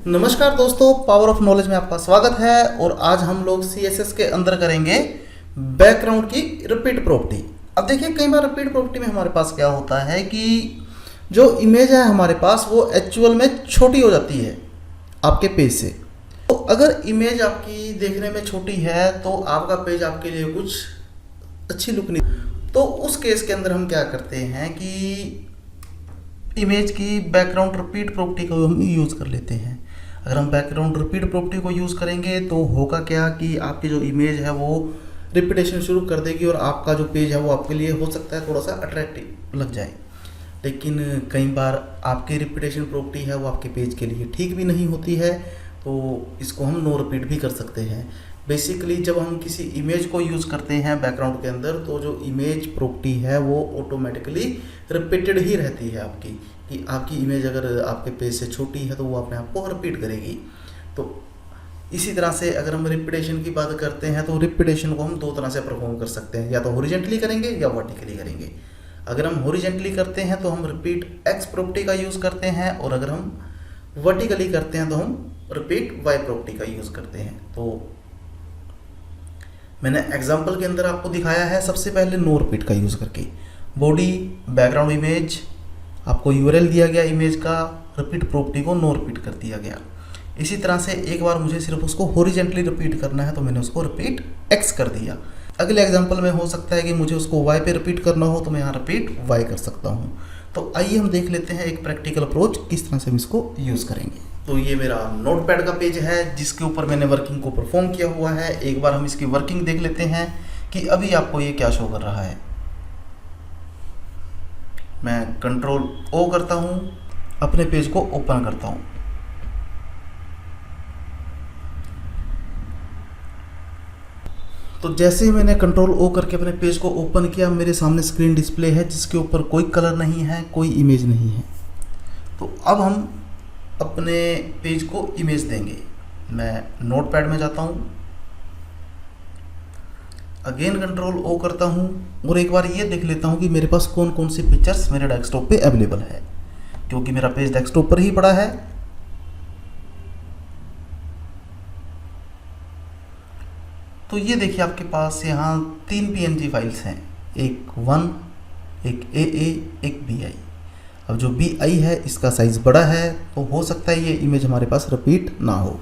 नमस्कार दोस्तों, power of knowledge में आपका स्वागत है। और आज हम लोग CSS के अंदर करेंगे बैकग्राउंड की रिपीट प्रॉपर्टी। अब देखिए, कई बार रिपीट प्रॉपर्टी में हमारे पास क्या होता है कि जो इमेज है हमारे पास वो एक्चुअल में छोटी हो जाती है आपके पेज से। तो अगर इमेज आपकी देखने में छोटी है तो आपका पेज आपके लिए कुछ अच्छी लुक नहीं। तो उस केस के अंदर हम क्या करते हैं कि इमेज की बैकग्राउंड रिपीट प्रॉपर्टी को हम यूज़ कर लेते हैं। अगर हम बैकग्राउंड रिपीट प्रॉपर्टी को यूज़ करेंगे तो होगा क्या कि आपकी जो इमेज है वो रिपीटेशन शुरू कर देगी और आपका जो पेज है वो आपके लिए हो सकता है थोड़ा सा अट्रैक्टिव लग जाए। लेकिन कई बार आपकी रिपीटेशन प्रॉपर्टी है वो आपके पेज के लिए ठीक भी नहीं होती है, तो इसको हम नो रिपीट भी कर सकते हैं। बेसिकली जब हम किसी इमेज को यूज़ करते हैं बैकग्राउंड के अंदर तो जो इमेज प्रॉपर्टी है वो ऑटोमेटिकली रिपीटेड ही रहती है आपकी, कि आपकी इमेज अगर आपके पेज से छोटी है तो वो अपने आप को रिपीट करेगी। तो इसी तरह से अगर हम रिपीटेशन की बात करते हैं तो रिपीटेशन को हम दो तरह से परफॉर्म कर सकते हैं, या तो हॉरिजॉन्टली करेंगे या वर्टिकली करेंगे। अगर हम हॉरिजॉन्टली करते हैं तो हम रिपीट एक्स प्रॉपर्टी का यूज़ करते हैं, और अगर हम वर्टिकली करते हैं तो हम रिपीट वाई प्रॉपर्टी का यूज़ करते हैं। तो मैंने एग्जाम्पल के अंदर आपको दिखाया है सबसे पहले नो रिपीट का यूज़ करके। बॉडी बैकग्राउंड इमेज आपको URL दिया गया इमेज का, रिपीट प्रॉपर्टी को नो रिपीट कर दिया गया। इसी तरह से एक बार मुझे सिर्फ उसको हॉरिजॉन्टली रिपीट करना है तो मैंने उसको रिपीट एक्स कर दिया। अगले एग्जाम्पल में हो सकता है कि मुझे उसको वाई पे रिपीट करना हो तो मैं यहाँ रिपीट वाई कर सकता हूँ। तो आइए हम देख लेते हैं एक प्रैक्टिकल अप्रोच किस तरह से हम इसको यूज़ करेंगे। तो ये मेरा नोटपैड का पेज है जिसके ऊपर मैंने वर्किंग को परफॉर्म किया हुआ है। एक बार हम इसकी वर्किंग देख लेते हैं कि अभी आपको ये क्या शो कर रहा है। मैं कंट्रोल O करता हूँ, अपने पेज को ओपन करता हूँ। तो जैसे ही मैंने कंट्रोल O करके अपने पेज को ओपन किया, मेरे सामने स्क्रीन डिस्प्ले है जिसके ऊपर कोई कलर नहीं है, कोई इमेज नहीं है। तो अब हम अपने पेज को इमेज देंगे। मैं नोटपैड में जाता हूँ, अगेन कंट्रोल O करता हूँ और एक बार ये देख लेता हूँ कि मेरे पास कौन कौन सी पिक्चर्स मेरे डेस्कटॉप पे अवेलेबल है, क्योंकि मेरा पेज डेस्कटॉप पर ही पड़ा है। तो ये देखिए आपके पास यहाँ 3 PNG फाइल्स हैं, एक 1, एक AA, एक BI। अब जो BI है इसका साइज़ बड़ा है तो हो सकता है ये इमेज हमारे पास रिपीट ना हो।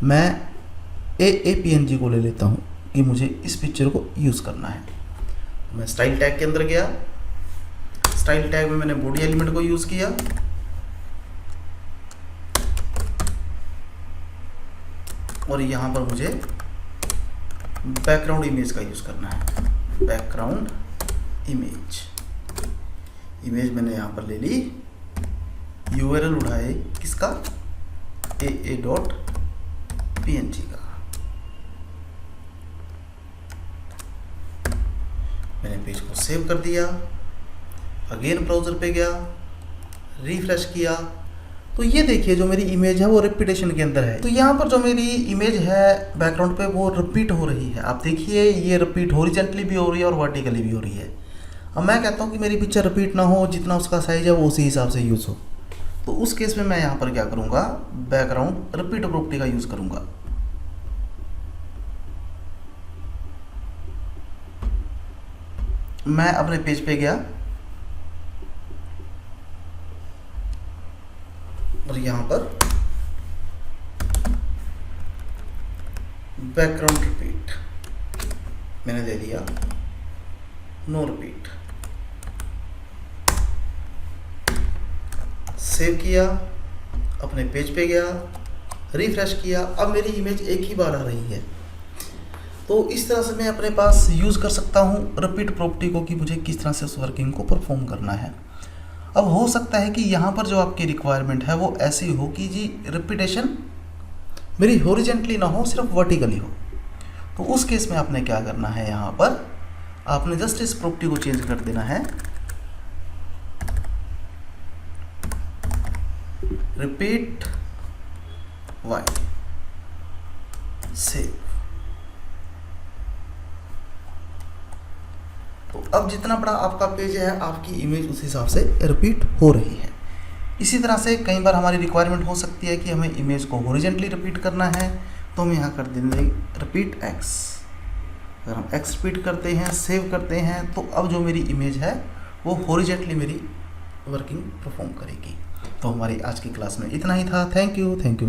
मैं AA PNG को ले लेता हूँ कि मुझे इस पिक्चर को यूज़ करना है। मैं स्टाइल टैग के अंदर गया, स्टाइल टैग में मैंने बॉडी एलिमेंट को यूज़ किया और यहाँ पर मुझे बैकग्राउंड इमेज का यूज़ करना है। बैकग्राउंड इमेज मैंने यहाँ पर ले ली, URL उठाए किसका, AA.png का। मैंने पेज को सेव कर दिया, अगेन ब्राउज़र पे गया, रिफ्रेश किया, तो ये देखिए जो मेरी इमेज है वो रिपीटेशन के अंदर है। तो यहाँ पर जो मेरी इमेज है बैकग्राउंड पे वो रिपीट हो रही है। आप देखिए ये रिपीट हॉरिजॉन्टली भी हो रही है और वर्टिकली भी हो रही है। अब मैं कहता हूँ कि मेरी पिक्चर रिपीट ना हो, जितना उसका साइज है वो उसी हिसाब से यूज़ हो। तो उस केस में मैं यहाँ पर क्या करूँगा, बैकग्राउंड रिपीट प्रॉपर्टी का यूज़ करूँगा। मैं अपने पेज पे गया और यहाँ पर बैकग्राउंड रिपीट मैंने दे दिया, नो रिपीट। सेव किया, अपने पेज पे गया, रिफ्रेश किया, अब मेरी इमेज एक ही बार आ रही है। तो इस तरह से मैं अपने पास यूज़ कर सकता हूँ रिपीट प्रॉपर्टी को कि मुझे किस तरह से उस वर्किंग को परफॉर्म करना है। अब हो सकता है कि यहाँ पर जो आपकी रिक्वायरमेंट है वो ऐसी हो कि जी रिपीटेशन मेरी हॉरिजॉन्टली ना हो, सिर्फ वर्टिकली हो। तो उस केस में आपने क्या करना है, यहाँ पर आपने जस्ट इस प्रॉपर्टी को चेंज कर देना है, रिपीट वाई, सेव। तो अब जितना बड़ा आपका पेज है आपकी इमेज उस हिसाब से रिपीट हो रही है। इसी तरह से कई बार हमारी रिक्वायरमेंट हो सकती है कि हमें इमेज को हॉरिजेंटली रिपीट करना है, तो हम यहाँ कर देंगे रिपीट एक्स। अगर हम एक्स रिपीट करते हैं, सेव करते हैं, तो अब जो मेरी इमेज है वो हॉरिजेंटली मेरी वर्किंग परफॉर्म करेगी। तो हमारी आज की क्लास में इतना ही था। Thank you.